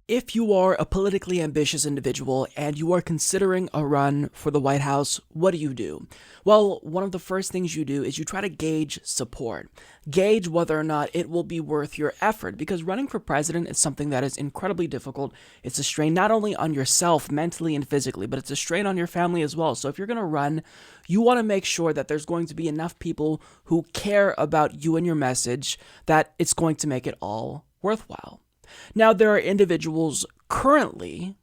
If you are a politically ambitious individual and you are considering a run for the White House, what do? Well, one of the first things you do is you try to gauge support. Gauge whether or not it will be worth your effort, because running for president is something that is incredibly difficult. It's a strain not only on yourself mentally and physically, but it's a strain on your family as well. So if you're going to run, you want to make sure that there's going to be enough people who care about you and your message that it's going to make it all worthwhile. Now, there are individuals currently,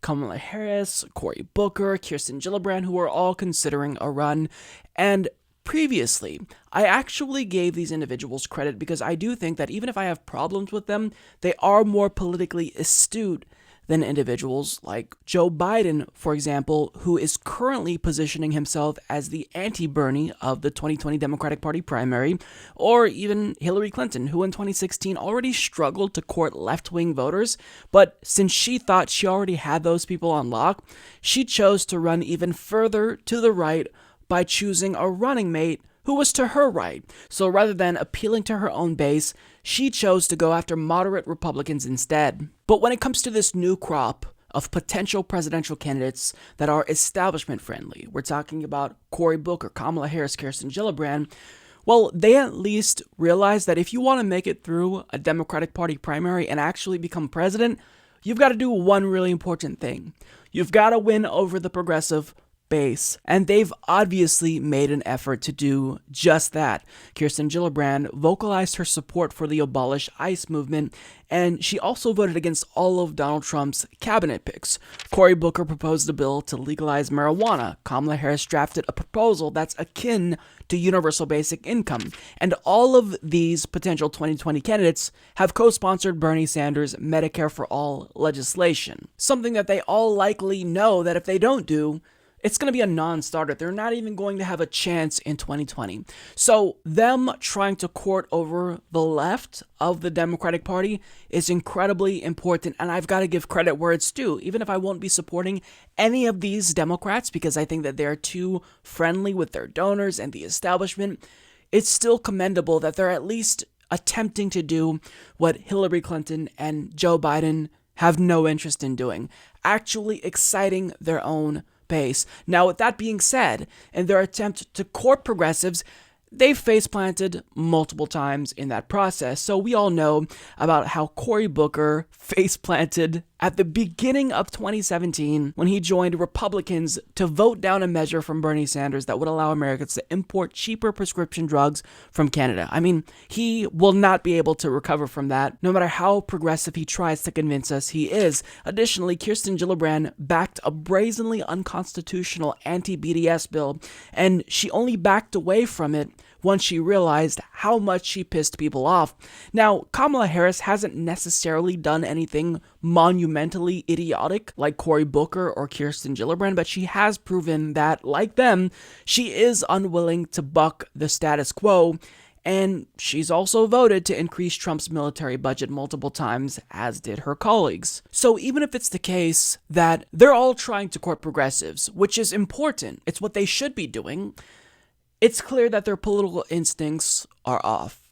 Kamala Harris, Cory Booker, Kirsten Gillibrand, who are all considering a run. And previously, I actually gave these individuals credit because I do think that even if I have problems with them, they are more politically astute than individuals like Joe Biden, for example, who is currently positioning himself as the anti-Bernie of the 2020 Democratic Party primary, or even Hillary Clinton, who in 2016 already struggled to court left-wing voters, but since she thought she already had those people on lock, she chose to run even further to the right by choosing a running mate who was to her right. So rather than appealing to her own base, she chose to go after moderate Republicans instead. But when it comes to this new crop of potential presidential candidates that are establishment friendly, we're talking about Cory Booker, Kamala Harris, Kirsten Gillibrand, well, they at least realize that if you want to make it through a Democratic Party primary and actually become president, you've got to do one really important thing. You've got to win over the progressive base, and they've obviously made an effort to do just that. Kirsten Gillibrand vocalized her support for the Abolish ICE movement, and she also voted against all of Donald Trump's cabinet picks. Cory Booker proposed a bill to legalize marijuana. Kamala Harris drafted a proposal that's akin to universal basic income, and all of these potential 2020 candidates have co-sponsored Bernie Sanders' Medicare for All legislation, something that they all likely know that if they don't do, it's going to be a non-starter. They're not even going to have a chance in 2020. So them trying to court over the left of the Democratic Party is incredibly important, and I've got to give credit where it's due. Even if I won't be supporting any of these Democrats because I think that they're too friendly with their donors and the establishment, it's still commendable that they're at least attempting to do what Hillary Clinton and Joe Biden have no interest in doing, actually exciting their own base. Now, with that being said, in their attempt to court progressives, they've face-planted multiple times in that process. So we all know about how Cory Booker face-planted at the beginning of 2017 when he joined Republicans to vote down a measure from Bernie Sanders that would allow Americans to import cheaper prescription drugs from Canada. I mean, he will not be able to recover from that, no matter how progressive he tries to convince us he is. Additionally, Kirsten Gillibrand backed a brazenly unconstitutional anti-BDS bill, and she only backed away from it once she realized how much she pissed people off. Now, Kamala Harris hasn't necessarily done anything monumentally idiotic like Cory Booker or Kirsten Gillibrand, but she has proven that, like them, she is unwilling to buck the status quo, and she's also voted to increase Trump's military budget multiple times, as did her colleagues. So even if it's the case that they're all trying to court progressives, which is important, it's what they should be doing, it's clear that their political instincts are off.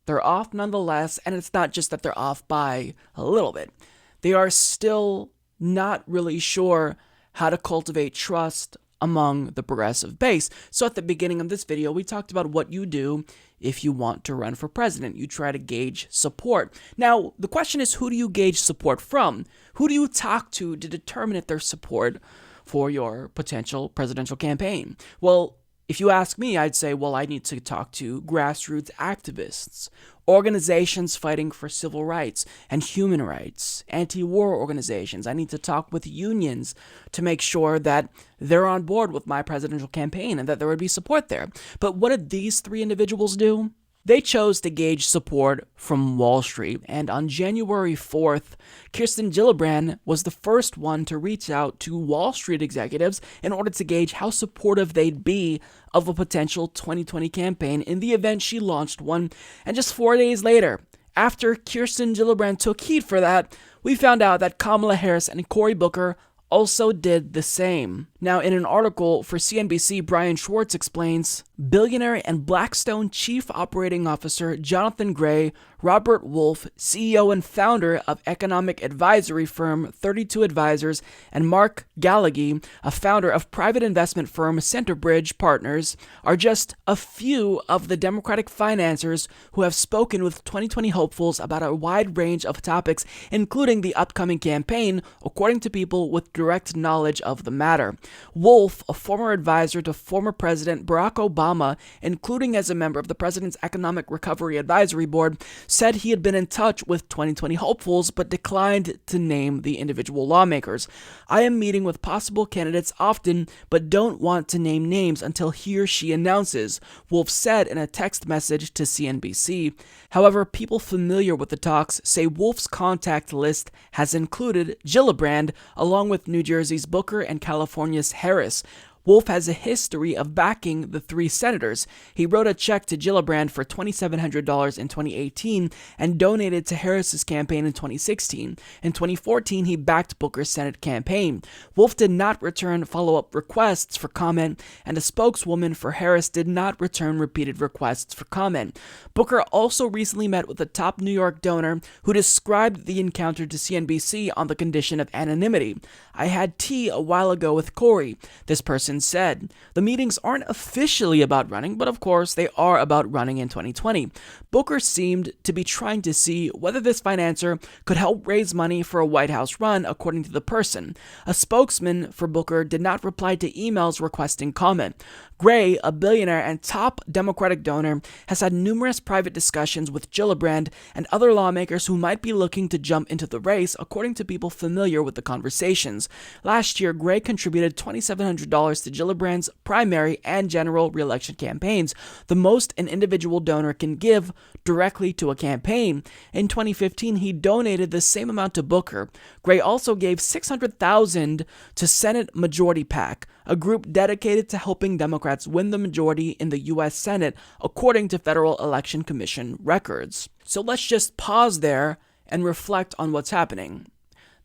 They're off nonetheless, and it's not just that they're off by a little bit. They are still not really sure how to cultivate trust among the progressive base. So at the beginning of this video, we talked about what you do if you want to run for president. You try to gauge support. Now, the question is, who do you gauge support from? Who do you talk to determine if there's support for your potential presidential campaign? Well, if you ask me, I'd say, well, I need to talk to grassroots activists, organizations fighting for civil rights and human rights, anti-war organizations. I need to talk with unions to make sure that they're on board with my presidential campaign and that there would be support there. But what did these three individuals do? They chose to gauge support from Wall Street, and on January 4th, Kirsten Gillibrand was the first one to reach out to Wall Street executives in order to gauge how supportive they'd be of a potential 2020 campaign in the event she launched one. And just 4 days later, after Kirsten Gillibrand took heat for that, we found out that Kamala Harris and Cory Booker also did the same. Now, in an article for CNBC, Brian Schwartz explains, billionaire and Blackstone chief operating officer Jonathan Gray, Robert Wolf, CEO and founder of economic advisory firm 32 Advisors, and Mark Gallagher, a founder of private investment firm Centerbridge Partners, are just a few of the Democratic financiers who have spoken with 2020 hopefuls about a wide range of topics, including the upcoming campaign, according to people with direct knowledge of the matter. Wolf, a former advisor to former President Barack Obama, including as a member of the President's Economic Recovery Advisory Board, said he had been in touch with 2020 hopefuls but declined to name the individual lawmakers. I am meeting with possible candidates often but don't want to name names until he or she announces, Wolf said in a text message to CNBC. However, people familiar with the talks say Wolf's contact list has included Gillibrand, along with New Jersey's Booker and California's Harris. Wolf has a history of backing the three senators. He wrote a check to Gillibrand for $2,700 in 2018 and donated to Harris's campaign in 2016. In 2014, he backed Booker's Senate campaign. Wolf did not return follow-up requests for comment, and a spokeswoman for Harris did not return repeated requests for comment. Booker also recently met with a top New York donor who described the encounter to CNBC on the condition of anonymity. I had tea a while ago with Corey, this person said. The meetings aren't officially about running, but of course they are about running in 2020. Booker seemed to be trying to see whether this financier could help raise money for a White House run, according to the person. A spokesman for Booker did not reply to emails requesting comment. Gray, a billionaire and top Democratic donor, has had numerous private discussions with Gillibrand and other lawmakers who might be looking to jump into the race, according to people familiar with the conversations. Last year, Gray contributed $2,700 to Gillibrand's primary and general re-election campaigns, the most an individual donor can give directly to a campaign. In 2015, he donated the same amount to Booker. Gray also gave $600,000 to Senate Majority PAC, a group dedicated to helping Democrats win the majority in the U.S. Senate, according to Federal Election Commission records. So let's just pause there and reflect on what's happening.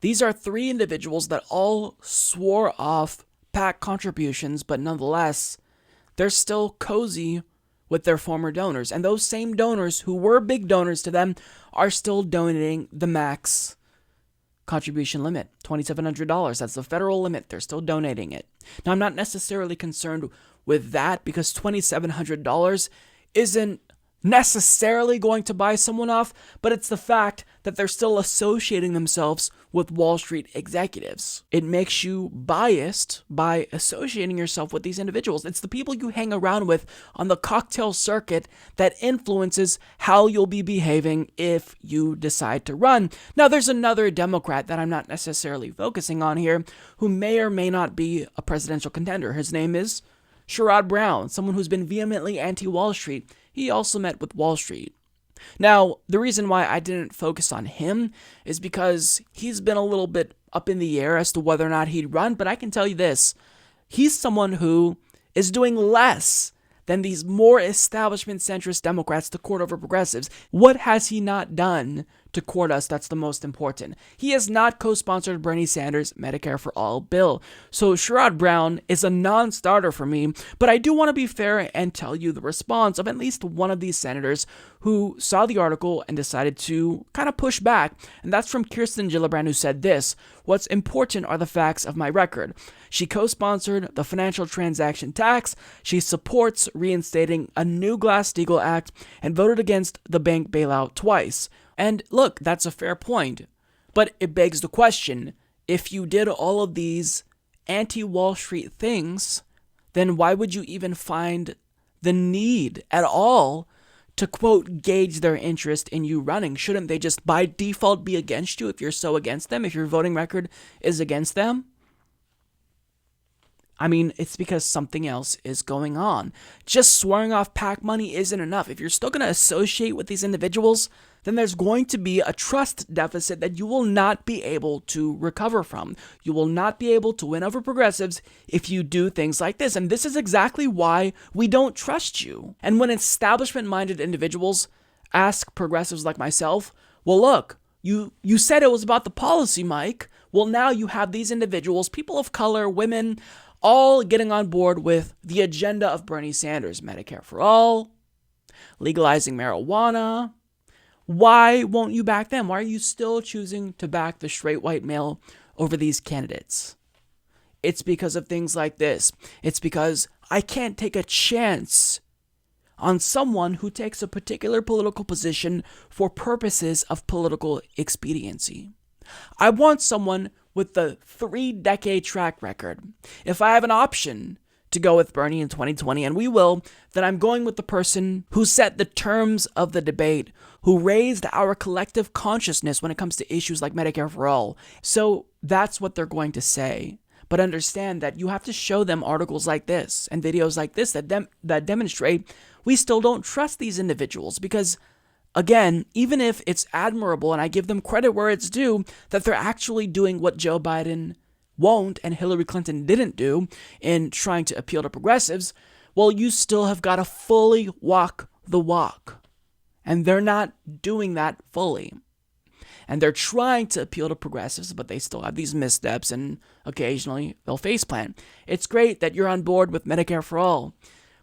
These are three individuals that all swore off PAC contributions, but nonetheless, they're still cozy with their former donors. And those same donors who were big donors to them are still donating the max contribution limit, $2,700. That's the federal limit. They're still donating it. Now, I'm not necessarily concerned with that because $2,700 isn't necessarily going to buy someone off, but it's the fact that they're still associating themselves with Wall Street executives. It makes you biased by associating yourself with these individuals. It's the people you hang around with on the cocktail circuit that influences how you'll be behaving if you decide to run. Now, there's another Democrat that I'm not necessarily focusing on here who may or may not be a presidential contender. His name is Sherrod Brown, someone who's been vehemently anti-Wall Street. He also met with Wall Street. Now, the reason why I didn't focus on him is because he's been a little bit up in the air as to whether or not he'd run, but I can tell you this. He's someone who is doing less than these more establishment-centrist Democrats to court over progressives. What has he not done to court us? That's the most important. He has not co-sponsored Bernie Sanders' Medicare for All bill. So Sherrod Brown is a non-starter for me, but I do want to be fair and tell you the response of at least one of these senators who saw the article and decided to kind of push back, and that's from Kirsten Gillibrand, who said this: "What's important are the facts of my record. She co-sponsored the financial transaction tax, she supports reinstating a new Glass-Steagall Act, and voted against the bank bailout twice." And look, that's a fair point, but it begs the question, if you did all of these anti-Wall Street things, then why would you even find the need at all to, quote, gauge their interest in you running? Shouldn't they just by default be against you if you're so against them, if your voting record is against them? I mean, it's because something else is going on. Just swearing off PAC money isn't enough. If you're still going to associate with these individuals, then there's going to be a trust deficit that you will not be able to recover from. You will not be able to win over progressives if you do things like this. And this is exactly why we don't trust you. And when establishment-minded individuals ask progressives like myself, well, look, you said it was about the policy, Mike. Well, now you have these individuals, people of color, women, all getting on board with the agenda of Bernie Sanders, Medicare for all, legalizing marijuana. Why won't you back them? Why are you still choosing to back the straight white male over these candidates? It's because of things like this. It's because I can't take a chance on someone who takes a particular political position for purposes of political expediency. I want someone with the 3-decade track record. If I have an option to go with Bernie in 2020, and we will, then I'm going with the person who set the terms of the debate, who raised our collective consciousness when it comes to issues like Medicare for all. So that's what they're going to say. But understand that you have to show them articles like this and videos like this that demonstrate we still don't trust these individuals because, again, even if it's admirable, and I give them credit where it's due, that they're actually doing what Joe Biden won't and Hillary Clinton didn't do in trying to appeal to progressives, well, you still have got to fully walk the walk. And they're not doing that fully. And they're trying to appeal to progressives, but they still have these missteps, and occasionally they'll faceplant. It's great that you're on board with Medicare for all,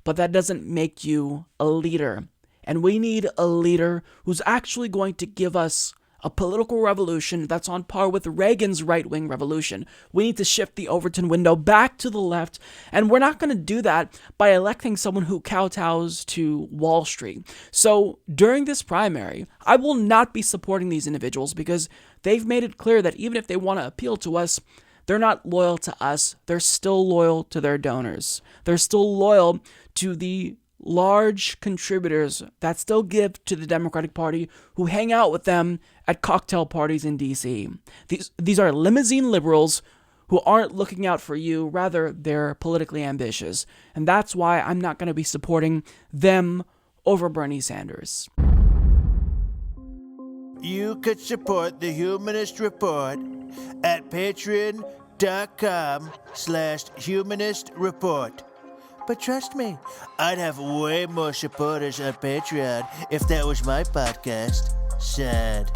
but that doesn't make you a leader. And we need a leader who's actually going to give us a political revolution that's on par with Reagan's right-wing revolution. We need to shift the Overton window back to the left, and we're not going to do that by electing someone who kowtows to Wall Street. So during this primary, I will not be supporting these individuals because they've made it clear that even if they want to appeal to us, they're not loyal to us. They're still loyal to their donors. They're still loyal to the large contributors that still give to the Democratic Party, who hang out with them at cocktail parties in D.C. These are limousine liberals who aren't looking out for you, rather they're politically ambitious. And that's why I'm not going to be supporting them over Bernie Sanders. You could support the Humanist Report at patreon.com/Humanist Report. But trust me, I'd have way more supporters on Patreon if that was my podcast. Sad.